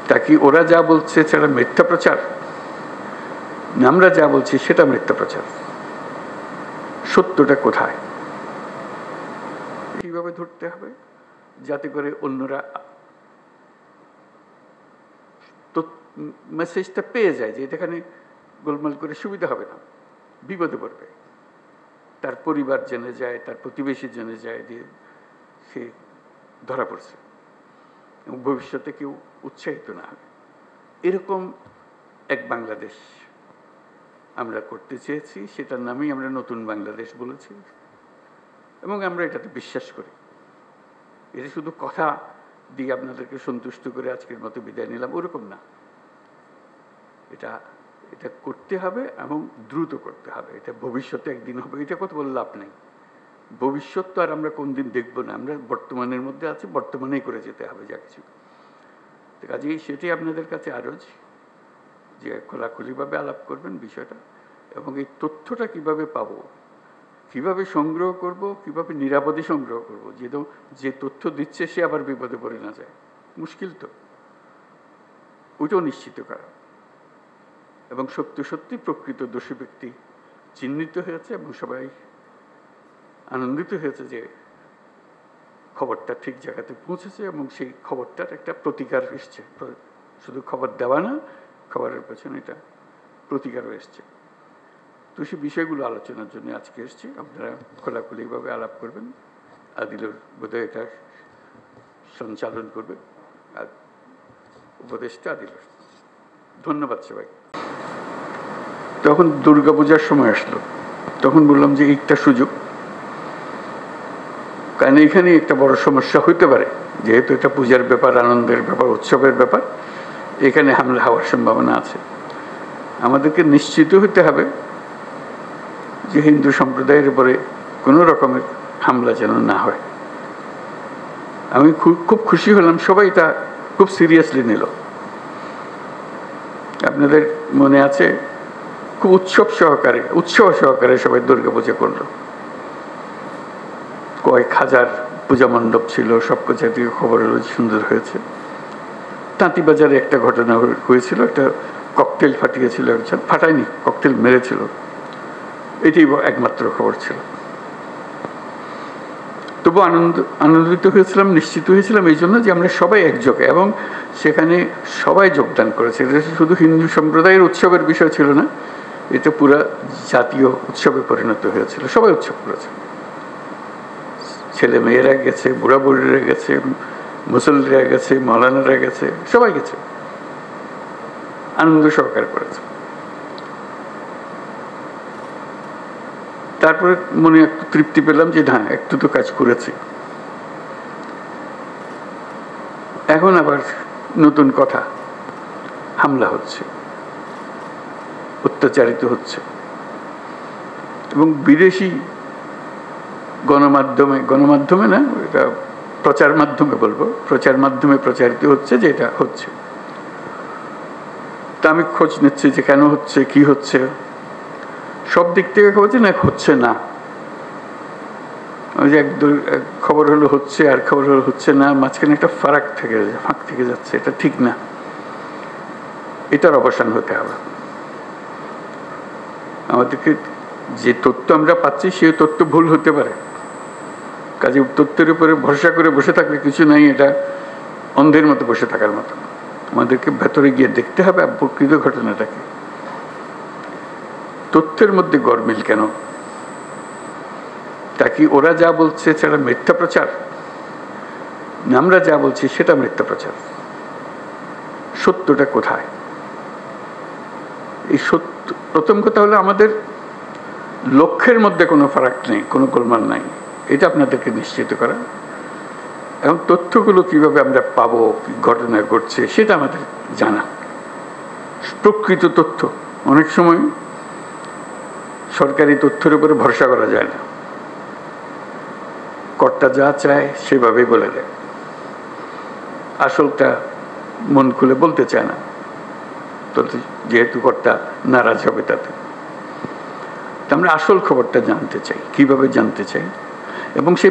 তা কি ওরা যা বলছে সেটা মিথ্যা প্রচার, আমরা যা বলছি সেটা মিথ্যা প্রচার? সত্যটা কোথায়? কিভাবে ধরতে হবে যাতে করে অন্যরা মেসেজটা পেয়ে যায় যে এখানে গোলমাল করে সুবিধা হবে না, বিপদে পড়বে, তার পরিবার জেনে যায়, তার প্রতিবেশী জেনে যায় যে সে ধরা পড়ছে এবং ভবিষ্যতে কেউ উৎসাহিত না হবে। এরকম এক বাংলাদেশ আমরা করতে চেয়েছি, সেটার নামেই আমরা নতুন বাংলাদেশ বলেছি এবং আমরা এটাতে বিশ্বাস করি। এটা শুধু কথা দিয়ে আপনাদেরকে সন্তুষ্ট করে আজকের মতো বিদায় নিলাম ওরকম না, এটা এটা করতে হবে এবং দ্রুত করতে হবে। এটা ভবিষ্যতে একদিন হবে, এটা কথা বলে লাভ নেই। ভবিষ্যৎ তো আর আমরা কোনদিন দেখবো না, আমরা বর্তমানের মধ্যে আছি, বর্তমানেই করে যেতে হবে যা কিছু। কাজেই সেটাই আপনাদের কাছে আরজ যে খোলাখুলিভাবে আলাপ করবেন বিষয়টা, এবং এই তথ্যটা কিভাবে পাবো, কিভাবে সংগ্রহ করব, কিভাবে নিরাপদে সংগ্রহ করব, যে তথ্য দিচ্ছে সে আবার বিপদে পড়ে না যায়, মুশকিল তো, ওইটাও নিশ্চিত করা। এবং সত্যি সত্যি প্রকৃত দোষী ব্যক্তি চিহ্নিত হয়েছে এবং সবাই আনন্দিত হয়েছে যে খবরটা ঠিক জায়গাতে পৌঁছেছে এবং সেই খবরটার একটা প্রতিকার এসছে। শুধু খবর দেওয়া না, খবরের পেছনে এটা প্রতিকারও এসছে। তো সেই বিষয়গুলো আলোচনার জন্য আজকে এসছি, আপনারা খোলাখুলিভাবে আলাপ করবেন। আদিলুর বোধহয় এটা সঞ্চালন করবে, আর উপদেষ্টা আদিলুর। ধন্যবাদ সবাই। তখন দুর্গাপূজার সময় আসলো, তখন বললাম যে একটা সুযোগ, কারণ এখানে একটা বড় সমস্যা হইতে পারে, যেহেতু এটা পূজার ব্যাপার, আনন্দের ব্যাপার, উৎসবের ব্যাপার, এখানে হামলা হওয়ার সম্ভাবনা আছে। আমাদেরকে নিশ্চিত হতে হবে যে হিন্দু সম্প্রদায়ের উপরে কোনো রকমের হামলা যেন না হয়। আমি খুব খুশি হলাম, সবাই এটা খুব সিরিয়াসলি নিল। আপনাদের মনে আছে, খুব উৎসব সহকারে সবাই দুর্গাপূজা করলো। কয়েক হাজার পূজা মণ্ডপ ছিল, সব পূজা থেকে খবর হলো সুন্দর হয়েছে। তাঁতিবাজারে একটা ঘটনা হয়েছিল, একটা ককটেল ফাটিয়েছিল একজন, ফাটায়নি, ককটেল মেরেছিল, এটি একমাত্র খবর ছিল। তবু আনন্দিত হয়েছিলাম, নিশ্চিত হয়েছিলাম এই জন্য যে আমরা সবাই একযোগে, এবং সেখানে সবাই যোগদান করেছে। এটা শুধু হিন্দু সম্প্রদায়ের উৎসবের বিষয় ছিল না, এটা পুরা জাতীয় উৎসবে পরিণত হয়েছিল। সবাই উৎসব করেছে, ছেলে মেয়েরা গেছে, বুড়া বুড়িরা গেছে, মুসল্লিরা গেছে, মৌলানারা গেছে, সবাই গেছে, আনন্দ সহকার করেছে। তারপরে মনে একটু তৃপ্তি পেলাম যে না, একটু তো কাজ করেছি। এখন আবার নতুন কথা, হামলা হচ্ছে, অত্যাচারিত হচ্ছে, এবং বিদেশি গণমাধ্যমে না, এটা প্রচার মাধ্যমে বলবো, প্রচার মাধ্যমে প্রচারিত হচ্ছে যে এটা হচ্ছে। তা আমি খোঁজ নিচ্ছি যে কেন হচ্ছে, কি হচ্ছে। সব দিক থেকে খবর না হচ্ছে না, ওই যে এক খবর হলো হচ্ছে, আর খবর হলো হচ্ছে না, মাঝখানে একটা ফাঁক থেকে যাচ্ছে, এটা ঠিক না। এটার অবসান হতে হবে। আমাদেরকে যে তথ্য আমরা পাচ্ছি সেই তথ্য ভুল হতে পারে, কাজে তথ্যের উপরে ভরসা করে বসে থাকলে কিছু নাই, এটা অন্ধের মতো বসে থাকার মতো। আমাদেরকে ভেতরে গিয়ে দেখতে হবে প্রকৃত ঘটনাটাকে। তথ্যের মধ্যে গরমিল কেন? তা কি ওরা যা বলছে সেটা মিথ্যা প্রচার, আমরা যা বলছি সেটা মিথ্যা প্রচার? সত্যটা কোথায়? এই সত্য, প্রথম কথা হলো আমাদের লক্ষ্যের মধ্যে কোনো ফারাক নেই, কোনো গোলমাল নাই, এটা আপনাদেরকে নিশ্চিত করা। এবং তথ্যগুলো কিভাবে আমরা পাবো, ঘটনা ঘটছে সেটা আমাদের জানা, প্রকৃত তথ্য। অনেক সময় সরকারি তথ্যের উপরে ভরসা করা যায় না, কর্তা যা চায় সেভাবেই বলে দেয়, আসলটা মন খুলে বলতে চায় না, যেহেতু কর্তা নারাজ হবে তাতে। আমরা আসল খবরটা জানতে চাই, কিভাবে জানতে চাই, এবং সে